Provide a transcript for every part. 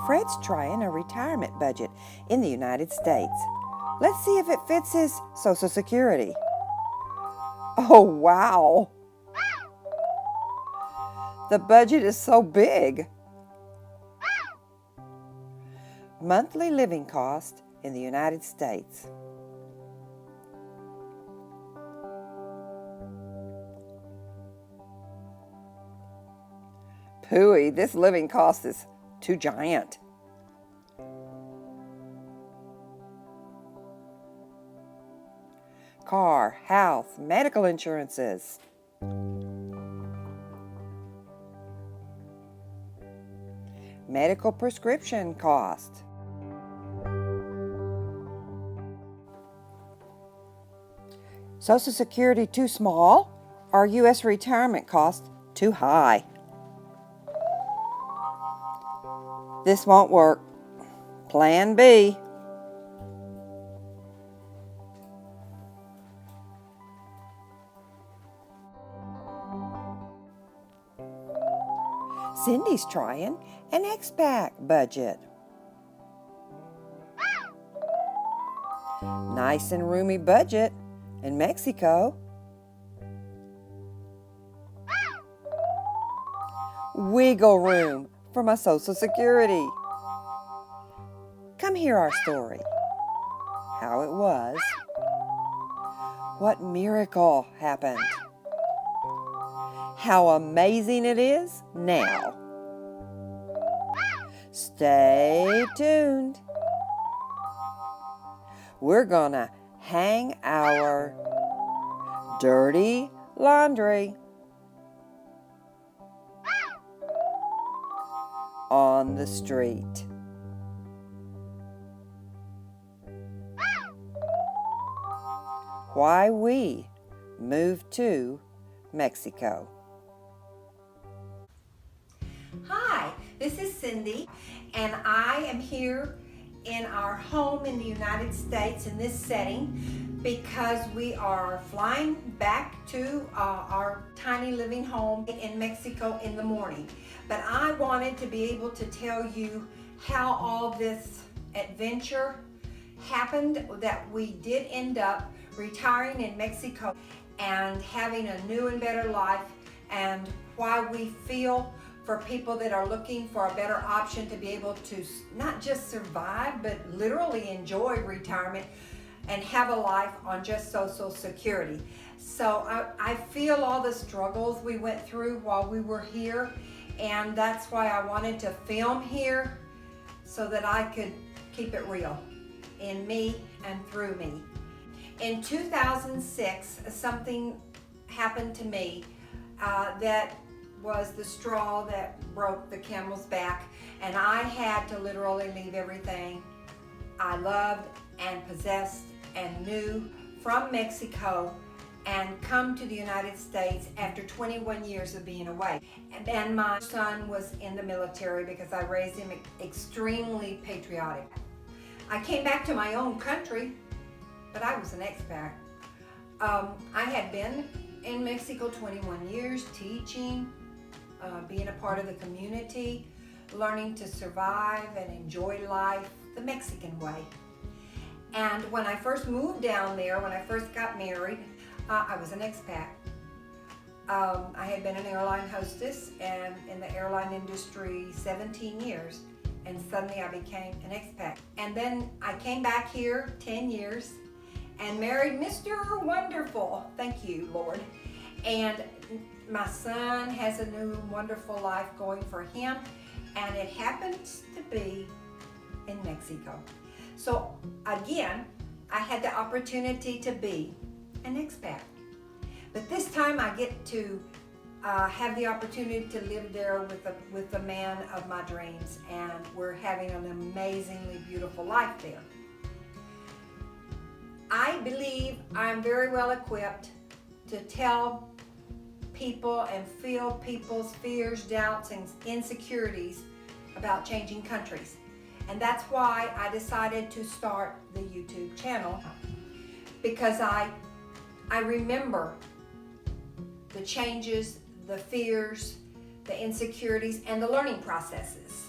Fred's trying a retirement budget in the United States. Let's see if it fits his Social Security. Oh, wow! The budget is so big. Monthly living cost in the United States. Pooey, this living cost is too giant. Car, house, medical insurances. Medical prescription cost. Social Security too small, or U.S. retirement cost too high? This won't work. Plan B. Cindy's trying an expat budget. Nice and roomy budget in Mexico. Wiggle room for my Social Security. Come hear our story. How it was. What miracle happened. How amazing it is now. Stay tuned. We're gonna hang our dirty laundry on the street. Why we moved to Mexico. Hi, this is Cindy, and I am here in our home in the United States in this setting because we are flying back to our tiny living home in Mexico in the morning. But I wanted to be able to tell you how all this adventure happened, that we did end up retiring in Mexico and having a new and better life, and why we feel for people that are looking for a better option to be able to not just survive, but literally enjoy retirement and have a life on just Social Security. So I feel all the struggles we went through while we were here, and that's why I wanted to film here so that I could keep it real in me and through me. In 2006, something happened to me that was the straw that broke the camel's back, and I had to literally leave everything I loved and possessed and knew from Mexico and come to the United States after 21 years of being away. And my son was in the military because I raised him extremely patriotic. I came back to my own country, but I was an expat. I had been in Mexico 21 years teaching, being a part of the community, learning to survive and enjoy life the Mexican way. And when I first moved down there, when I first got married, I was an expat. I had been an airline hostess and in the airline industry 17 years, and suddenly I became an expat. And then I came back here 10 years and married Mr. Wonderful. Thank you, Lord. And my son has a new wonderful life going for him, and it happens to be in Mexico. So again, I had the opportunity to be an expat. But this time I get to have the opportunity to live there with the man of my dreams, and we're having an amazingly beautiful life there. I believe I'm very well equipped to tell people and feel people's fears, doubts, and insecurities about changing countries. And that's why I decided to start the YouTube channel, because I remember the changes, the fears, the insecurities, and the learning processes.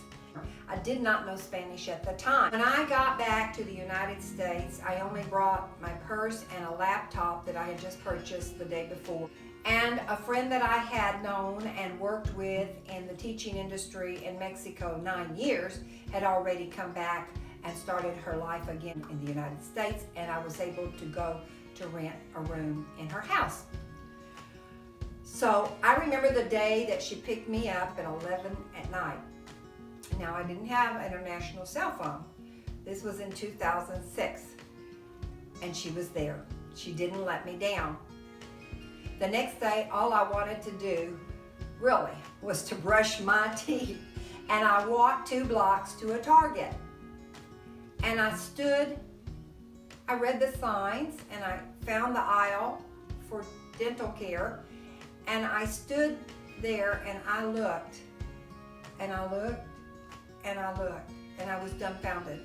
I did not know Spanish at the time. When I got back to the United States, I only brought my purse and a laptop that I had just purchased the day before. And a friend that I had known and worked with in the teaching industry in Mexico 9 years had already come back and started her life again in the United States, and I was able to go to rent a room in her house. So I remember the day that she picked me up at 11 at night. Now, I didn't have an international cell phone. This was in 2006, and she was there. She didn't let me down. The next day, all I wanted to do, really, was to brush my teeth. And I walked 2 blocks to a Target. And I stood, I read the signs, and I found the aisle for dental care. And I stood there, and I looked, and I looked, and I looked, and I was dumbfounded.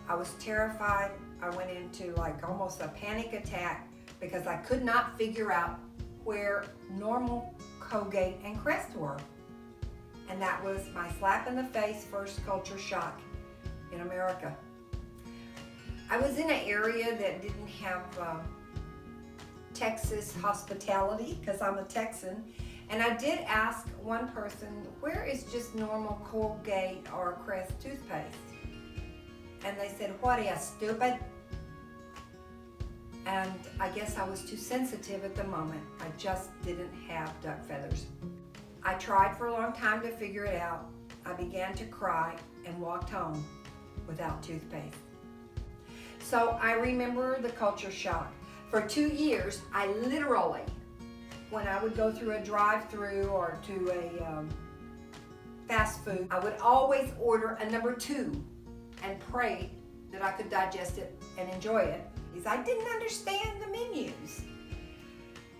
I was terrified. I went into like almost a panic attack because I could not figure out where normal, Colgate, and Crest were. And that was my slap in the face first culture shock in America. I was in an area that didn't have Texas hospitality because I'm a Texan. And I did ask one person, where is just normal Colgate or Crest toothpaste? And they said, what are you, stupid? And I guess I was too sensitive at the moment. I just didn't have duck feathers. I tried for a long time to figure it out. I began to cry and walked home without toothpaste. So I remember the culture shock. For 2 years, I literally, when I would go through a drive-thru or to a fast food, I would always order a number 2 and pray that I could digest it and enjoy it. Because I didn't understand the menus.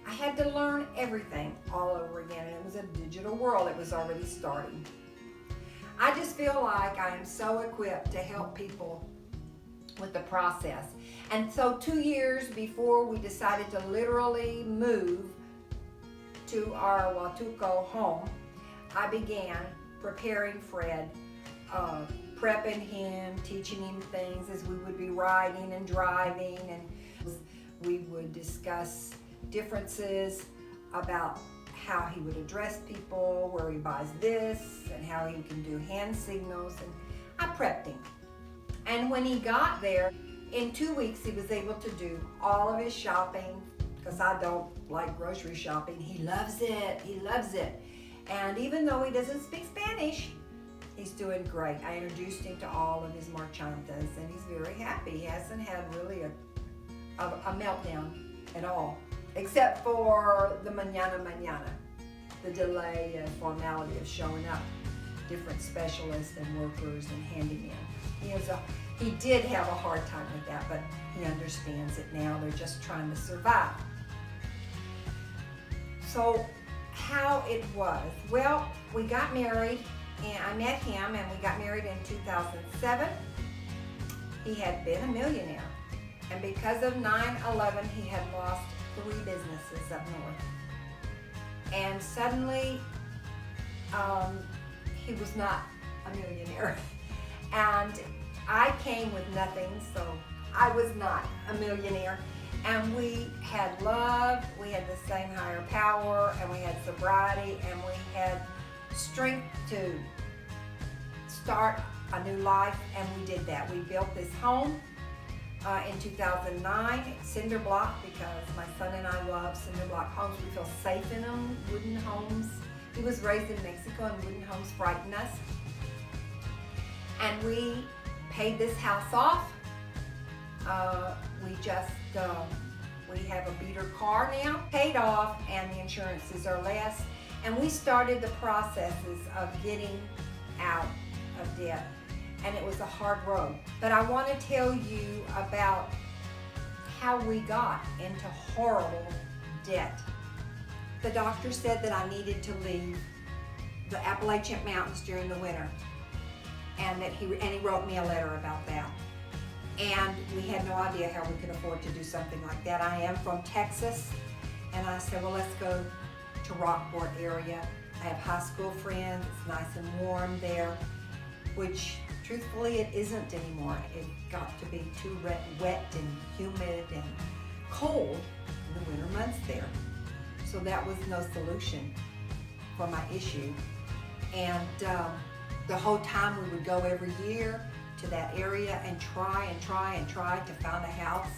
I had to learn everything all over again, and it was a digital world. It was already starting. I just feel like I am so equipped to help people with the process. And so 2 years before we decided to literally move to our Huatulco home, I began preparing Fred, prepping him, teaching him things as we would be riding and driving, and we would discuss differences about how he would address people, where he buys this, and how he can do hand signals, and I prepped him. And when he got there, in 2 weeks he was able to do all of his shopping, because I don't like grocery shopping. He loves it, he loves it. And even though he doesn't speak Spanish, he's doing great. I introduced him to all of his marchantas, and he's very happy. He hasn't had really a meltdown at all, except for the mañana, the delay and formality of showing up, different specialists and workers and handing in. He did have a hard time with that, but he understands it now. They're just trying to survive. So how it was, well, we got married, and I met him, and we got married in 2007. He had been a millionaire, and because of 9/11, he had lost 3 businesses up north. And suddenly, he was not a millionaire. And I came with nothing, so I was not a millionaire. And we had love, we had the same higher power, and we had sobriety, and we had strength to start a new life, and we did that. We built this home in 2009, cinder block, because my son and I love cinder block homes. We feel safe in them. Wooden homes. He was raised in Mexico, and wooden homes frighten us. And we paid this house off. We have a beater car now, paid off, and the insurances are less. And we started the processes of getting out of debt. And it was a hard road. But I want to tell you about how we got into horrible debt. The doctor said that I needed to leave the Appalachian Mountains during the winter. And he wrote me a letter about that. And we had no idea how we could afford to do something like that. I am from Texas, and I said, well, let's go to Rockport area. I have high school friends. It's nice and warm there, which truthfully it isn't anymore. It got to be too wet and humid and cold in the winter months there. So that was no solution for my issue. And the whole time we would go every year to that area and try to find a house.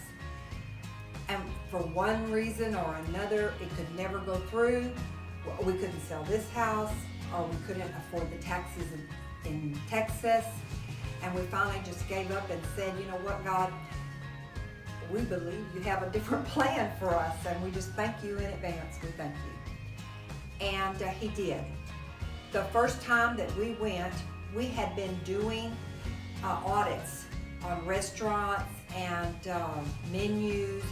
And for one reason or another, it could never go through. We couldn't sell this house, or we couldn't afford the taxes in Texas. And we finally just gave up and said, you know what, God, we believe you have a different plan for us, and we just thank you in advance. We thank you. And he did. The first time that we went, we had been doing audits on restaurants and menus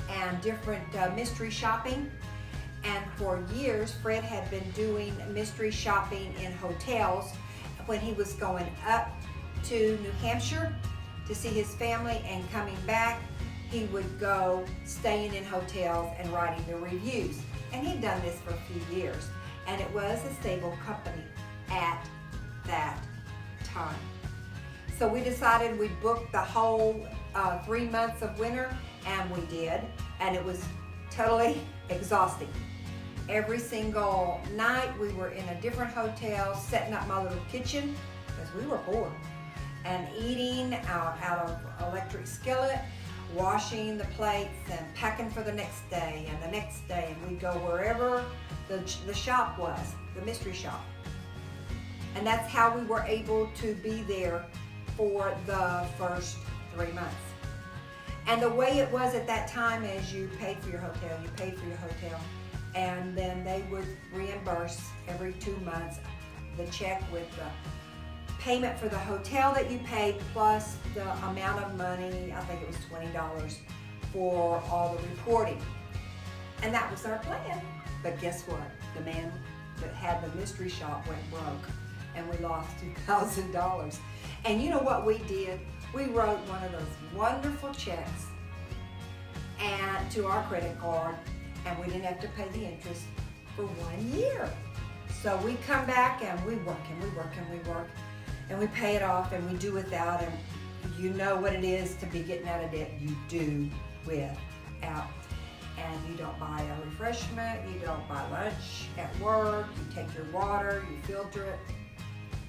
and different mystery shopping. And for years, Fred had been doing mystery shopping in hotels. When he was going up to New Hampshire to see his family and coming back, he would go staying in hotels and writing the reviews. And he'd done this for a few years. And it was a stable company at that time. So we decided we'd book the whole 3 months of winter, and we did. And it was totally exhausting. Every single night we were in a different hotel, setting up my little kitchen, because we were bored, and eating out of electric skillet, washing the plates and packing for the next day and the next day. And we'd go wherever the shop was, the mystery shop. And that's how we were able to be there for the first 3 months. And the way it was at that time is you paid for your hotel, and then they would reimburse every 2 months the check with the payment for the hotel that you paid plus the amount of money, I think it was $20, for all the reporting. And that was our plan. But guess what? The man that had the mystery shop went broke, and we lost $2,000. And you know what we did? We wrote one of those wonderful checks and to our credit card, and we didn't have to pay the interest for 1 year. So we come back and we work and we pay it off, and we do without. And you know what it is to be getting out of debt. You do without. And you don't buy a refreshment, you don't buy lunch at work, you take your water, you filter it.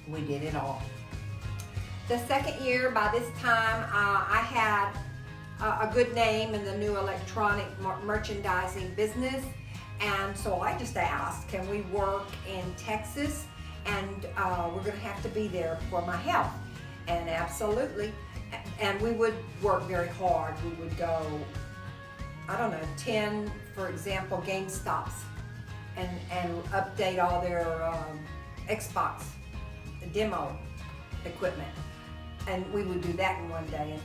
We did it all. The second year, by this time, I had a good name in the new electronic merchandising business. And so I just asked, can we work in Texas? And we're gonna have to be there for my health. And absolutely. And we would work very hard. We would go, I don't know, 10, for example, GameStops and update all their Xbox demo equipment. And we would do that in one day.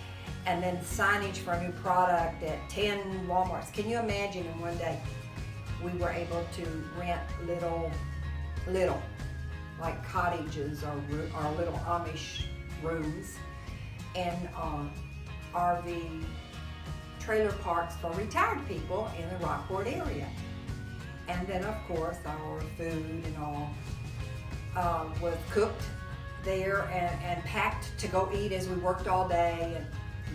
And then signage for a new product at 10 Walmarts. Can you imagine in one day we were able to rent little, like cottages or little Amish rooms and RV trailer parks for retired people in the Rockport area. And then of course our food and all was cooked there and packed to go eat as we worked all day and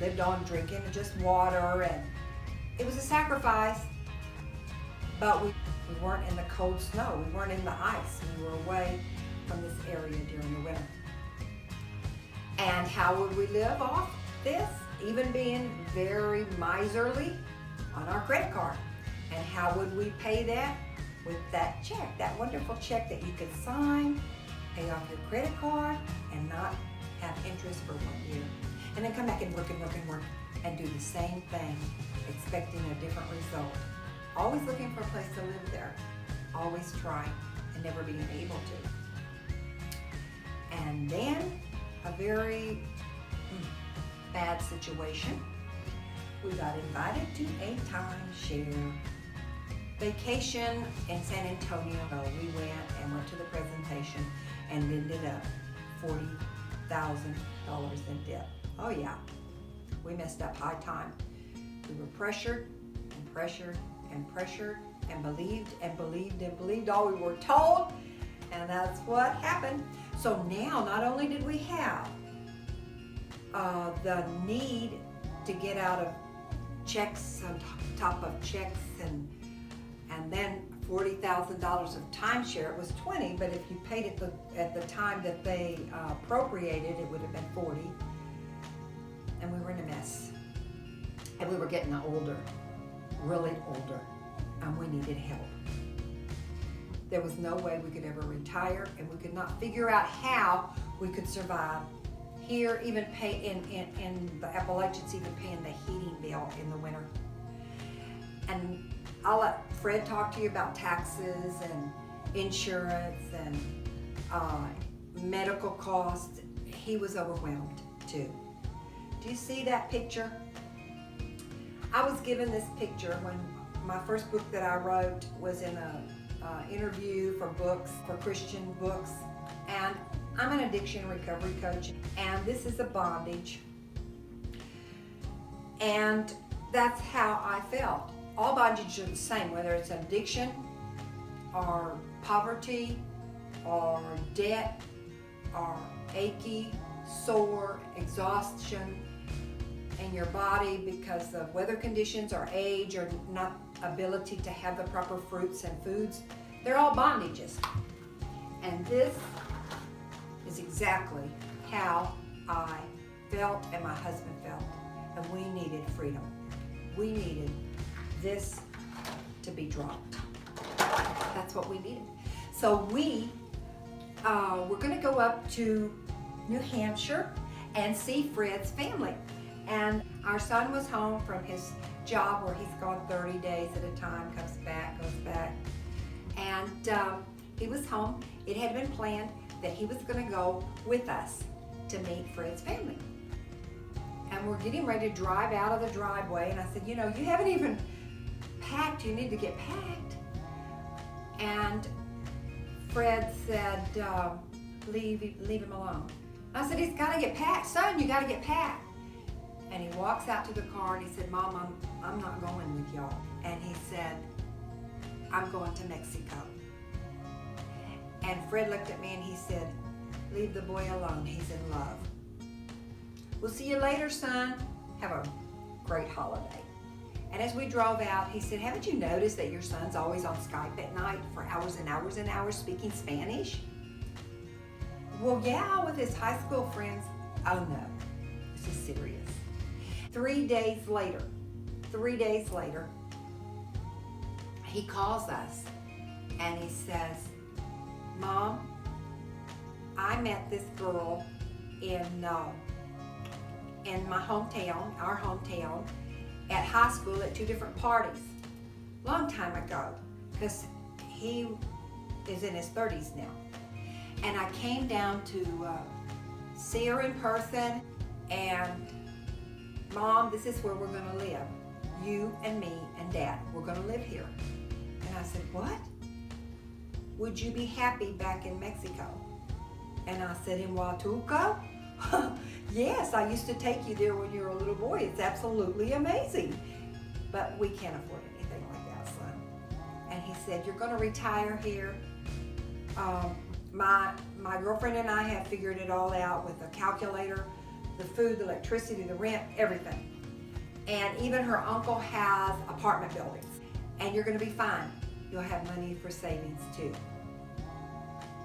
lived on drinking just water. And it was a sacrifice, but we weren't in the cold snow, we weren't in the ice, we were away from this area during the winter. And how would we live off this? Even being very miserly on our credit card. And how would we pay that? With that check, that wonderful check that you could sign, pay off your credit card, and not have interest for 1 year. And then come back and work and do the same thing, expecting a different result. Always looking for a place to live there. Always trying and never being able to. And then a very bad situation. We got invited to a timeshare vacation in San Antonio. We went to the presentation and ended up $40,000 in debt. Oh yeah, we messed up high time. We were pressured and pressured and pressured, and believed and believed and believed all we were told, and that's what happened. So now, not only did we have the need to get out of checks on top of checks, and then $40,000 of timeshare. It was 20, but if you paid it at the time that they appropriated, it would have been 40. And we were in a mess. And we were getting older, really older, and we needed help. There was no way we could ever retire, and we could not figure out how we could survive. Here, even pay in the Appalachians, even paying the heating bill in the winter. And I'll let Fred talk to you about taxes and insurance and medical costs. He was overwhelmed too. Do you see that picture? I was given this picture when my first book that I wrote was in a interview for books, for Christian books. And I'm an addiction recovery coach, and this is a bondage. And that's how I felt. All bondages are the same, whether it's addiction or poverty or debt or achy, sore, exhaustion in your body because of weather conditions or age or not ability to have the proper fruits and foods. They're all bondages. And this is exactly how I felt and my husband felt. And we needed freedom. We needed this to be dropped. That's what we needed. So we're going to go up to New Hampshire and see Fred's family. And our son was home from his job where he's gone 30 days at a time, comes back, goes back. And he was home. It had been planned that he was going to go with us to meet Fred's family. And we're getting ready to drive out of the driveway. And I said, you haven't even packed. You need to get packed. And Fred said, leave him alone. I said, he's got to get packed. Son, you got to get packed. And he walks out to the car and he said, Mom, I'm not going with y'all. And he said, I'm going to Mexico. And Fred looked at me and he said, leave the boy alone. He's in love. We'll see you later, son. Have a great holiday. And as we drove out, he said, haven't you noticed that your son's always on Skype at night for hours and hours and hours speaking Spanish? Well, yeah, with his high school friends. Oh no, this is serious. 3 days later, he calls us and he says, Mom, I met this girl in my hometown, our hometown, at high school at 2 different parties. Long time ago, because he is in his 30s now. And I came down to see her in person, and Mom, this is where we're going to live. You and me and Dad, we're going to live here. And I said, what? Would you be happy back in Mexico? And I said, in Huatulco? Yes, I used to take you there when you were a little boy. It's absolutely amazing. But we can't afford anything like that, son. And he said, you're going to retire here. My girlfriend and I have figured it all out with a calculator, the food, the electricity, the rent, everything. And even her uncle has apartment buildings. And you're going to be fine. You'll have money for savings too.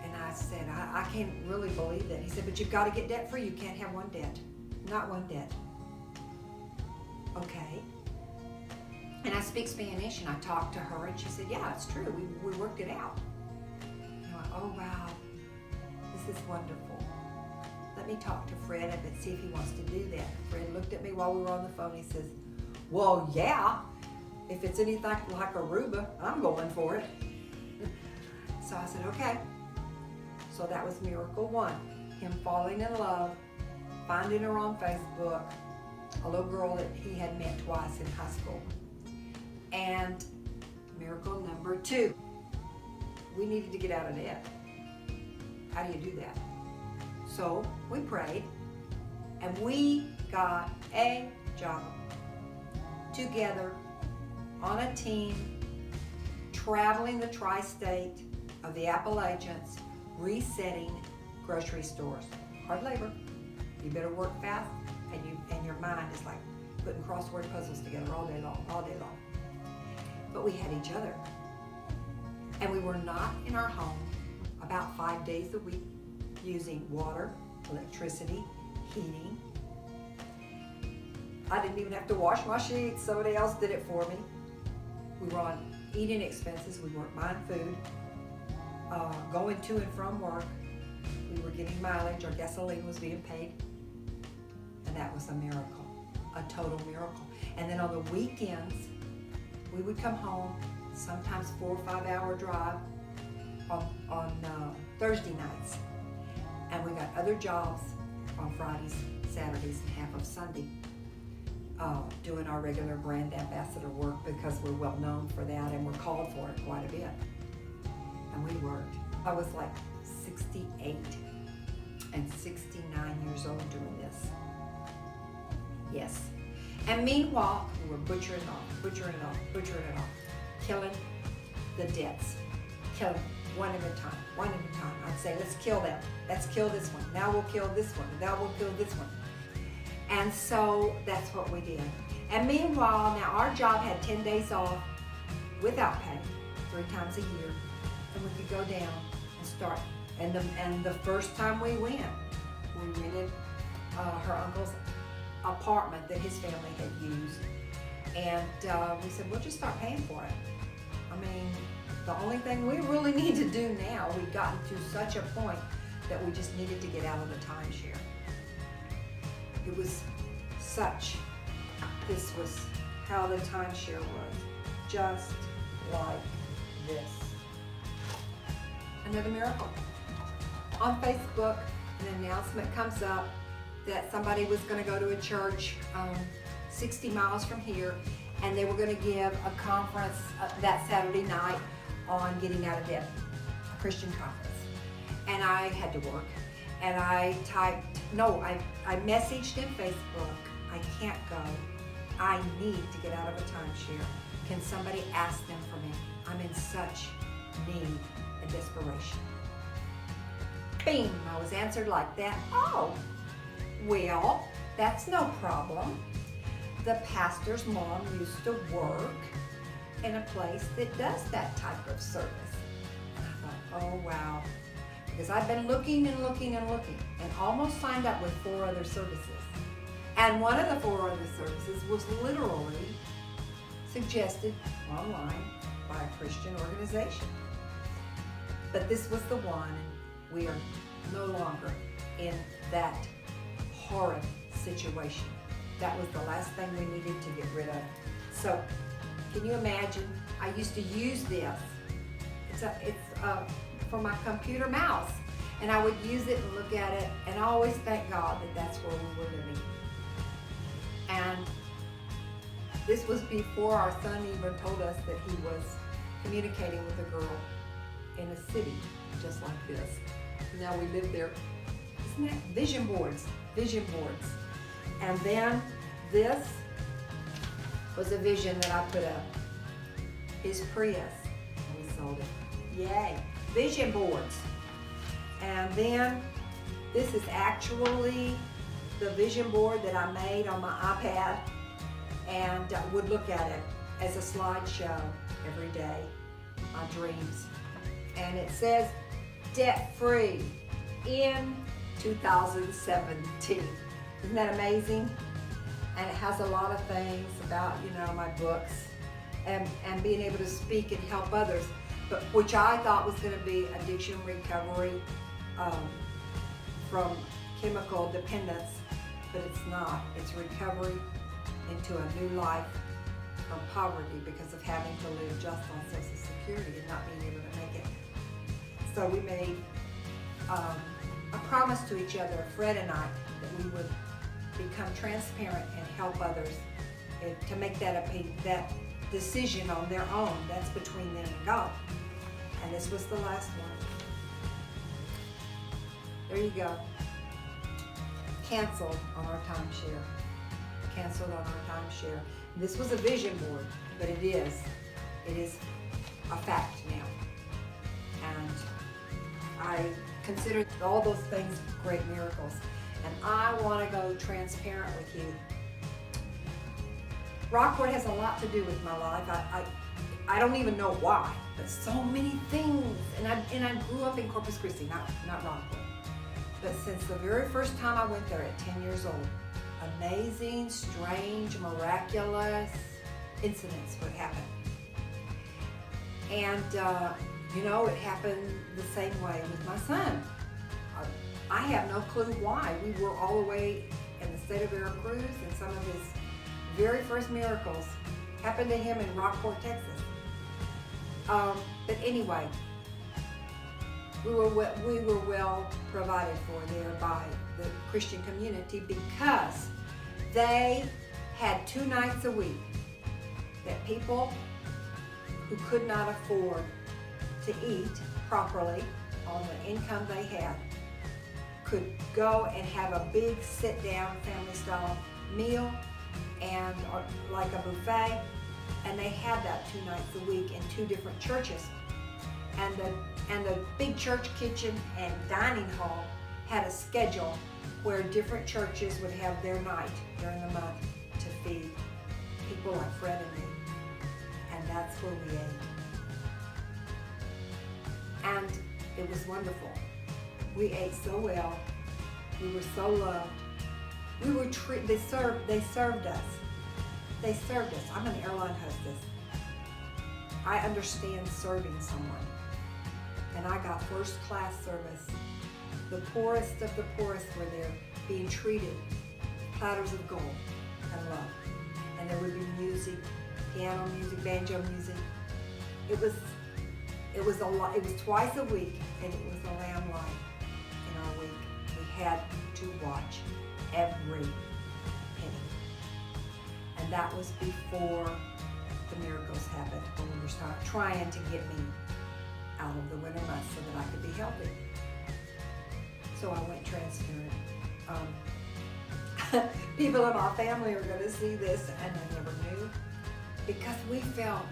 And I said, I can't really believe that. He said, but you've got to get debt free. You can't have one debt. Not one debt. Okay. And I speak Spanish, and I talked to her, and she said, yeah, it's true. We worked it out. And I went, oh, wow. This is wonderful. Let me talk to Fred and see if he wants to do that. Fred looked at me while we were on the phone. He says, well, yeah. If it's anything like Aruba, I'm going for it. So I said, okay. So that was miracle 1. Him falling in love, finding her on Facebook, a little girl that he had met twice in high school. And miracle number 2, we needed to get out of debt. How do you do that? So we prayed, and we got a job together on a team traveling the tri-state of the Appalachians, resetting grocery stores. Hard labor. You better work fast, and your mind is like putting crossword puzzles together all day long. But we had each other. And we were not in our home about 5 days a week using water, electricity, heating. I didn't even have to wash my sheets. Somebody else did it for me. We were on eating expenses. We weren't buying food, going to and from work. We were getting mileage. Our gasoline was being paid. And that was a miracle, a total miracle. And then on the weekends, we would come home, sometimes 4 or 5 hour drive on Thursday nights. And we got other jobs on Fridays, Saturdays, and half of Sunday, doing our regular brand ambassador work because we're well known for that and we're called for it quite a bit. And we worked. I was like 68 and 69 years old doing this. Yes. And meanwhile, we were butchering it off, killing the debts, killing one at a time. I'd say, let's kill them. Let's kill this one. Now we'll kill this one. Now we'll kill this one. And so that's what we did. And meanwhile, now our job had 10 days off without pay, 3 times a year. And we could go down and start. And the first time we went, we rented her uncle's apartment that his family had used. And we said, we'll just start paying for it. I mean, the only thing we really need to do now, we've gotten to such a point that we just needed to get out of the timeshare. It was this was how the timeshare was, just like this. Another miracle. On Facebook, an announcement comes up that somebody was going to go to a church 60 miles from here, and they were going to give a conference that Saturday night on getting out of debt, a Christian conference. And I had to work, and I messaged in Facebook, I can't go. I need to get out of a timeshare. Can somebody ask them for me? I'm in such need and desperation. Bing, I was answered like that. Oh, well, that's no problem. The pastor's mom used to work in a place that does that type of service. And I thought, oh wow. Because I've been looking and almost signed up with 4 other services. And one of the 4 other services was literally suggested online by a Christian organization. But this was the one, and we are no longer in that horrid situation. That was the last thing we needed to get rid of. So, can you imagine? I used to use this. It's for my computer mouse, and I would use it and look at it, and I always thank God that that's where we were living. And this was before our son even told us that he was communicating with a girl in a city just like this. Now we live there. Isn't that vision boards? Vision boards. And then this was a vision that I put up. His Prius, and we sold it. Yay! Vision boards. And then this is actually the vision board that I made on my iPad, and would look at it as a slideshow every day, my dreams. And it says debt-free in 2017. Isn't that amazing? And it has a lot of things about, my books and being able to speak and help others, but which I thought was going to be addiction recovery from chemical dependence, but it's not. It's recovery into a new life from poverty because of having to live just on Social Security and not being able to make it. So we made a promise to each other, Fred and I, that we would become transparent and help others to make that decision on their own. That's between them and God. And this was the last one. There you go. Canceled on our timeshare. Canceled on our timeshare. This was a vision board, but it is a fact now. And I consider all those things great miracles. And I want to go transparent with you. Rockport has a lot to do with my life. I don't even know why, but so many things. And I grew up in Corpus Christi, not Rockport. But since the very first time I went there at 10 years old, amazing, strange, miraculous incidents would happen. And, it happened the same way with my son. I have no clue why. We were all the way in the state of Veracruz, and some of his very first miracles happened to him in Rockport, Texas. But anyway, we were well provided for there by the Christian community because they had 2 nights a week that people who could not afford to eat properly on the income they had could go and have a big sit-down family-style meal and like a buffet, and they had that 2 nights a week in 2 different churches. And the big church kitchen and dining hall had a schedule where different churches would have their night during the month to feed people like Fred and me. And that's where we ate. And it was wonderful. We ate so well. We were so loved. They served us. They served us. I'm an airline hostess. I understand serving someone. And I got first class service. The poorest of the poorest were there being treated, platters of gold and love. And there would be music, piano music, banjo music. It was a lot. It was twice a week, and it was a lamb light in our week. We had to watch every penny. And that was before the miracles happened, when we were trying to get me out of the winter months so that I could be healthy. So I went transparent. People in our family are going to see this, and they never knew, because we felt,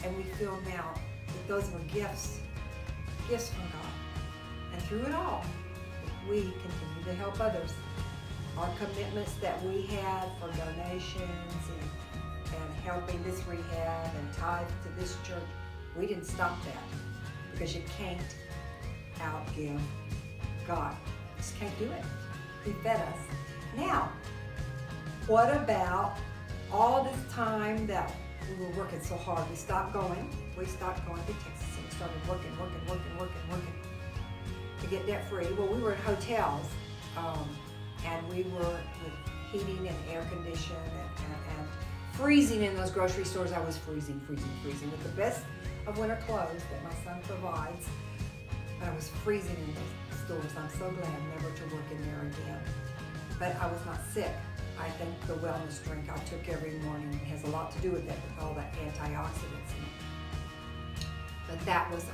and we feel now, that those were gifts from God. And through it all, we continue to help others. Our commitments that we had for donations and helping this rehab and tithe to this church, we didn't stop that, because you can't outgive God. You just can't do it. He fed us. Now, what about all this time that we were working so hard? We stopped going to Texas and started working to get debt free. Well, we were in hotels, and we were with heating and air conditioning and freezing in those grocery stores. I was freezing with the best of winter clothes that my son provides. I was freezing in those stores. I'm so glad never to work in there again. But I was not sick. I think the wellness drink I took every morning has a lot to do with it, with all the antioxidants in it. But that was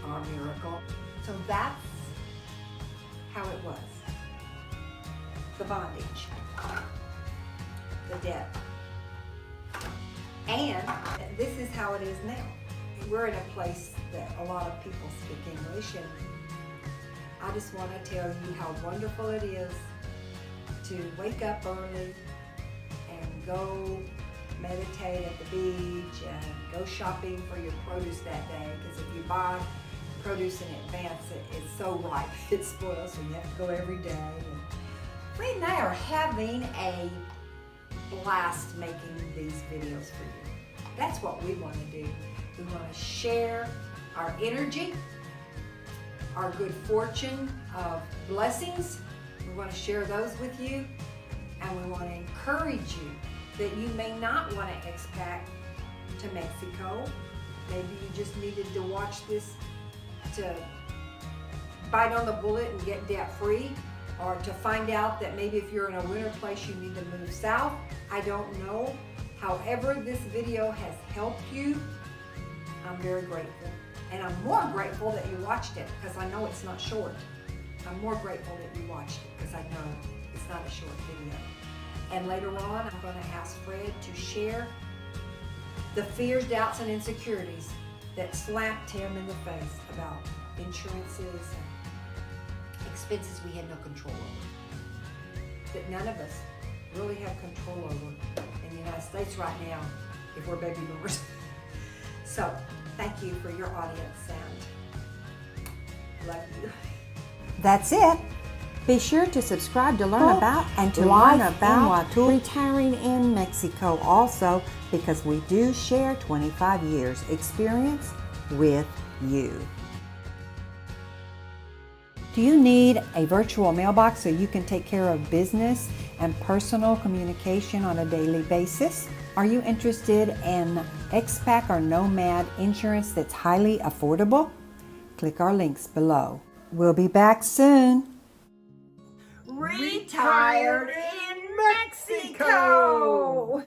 our miracle. So that's how it was. The bondage, the debt. And this is how it is now. We're in a place that a lot of people speak English, and I just want to tell you how wonderful it is to wake up early and go meditate at the beach and go shopping for your produce that day, because if you buy produce in advance, it's so ripe, it spoils, so you have to go every day. And Fred and I are having a blast making these videos for you. That's what we want to do. We want to share our energy, our good fortune of blessings. We want to share those with you, and we want to encourage you that you may not want to expat to Mexico. Maybe you just needed to watch this to bite on the bullet and get debt free, or to find out that maybe if you're in a winter place you need to move south. I don't know. However this video has helped you, I'm very grateful. And I'm more grateful that you watched it, because I know it's not short. I'm more grateful that you watched it, because I know it's not a short video. And later on, I'm going to ask Fred to share the fears, doubts, and insecurities that slapped him in the face about insurances and expenses we had no control over, that none of us really have control over in the United States right now if we're baby boomers. So thank you for your audience and love you. That's it. Be sure to subscribe to learn about and to learn about Huatulco retiring in Mexico also, because we do share 25 years experience with you. Do you need a virtual mailbox so you can take care of business and personal communication on a daily basis? Are you interested in expat or nomad insurance that's highly affordable? Click our links below. We'll be back soon. Retired in Mexico!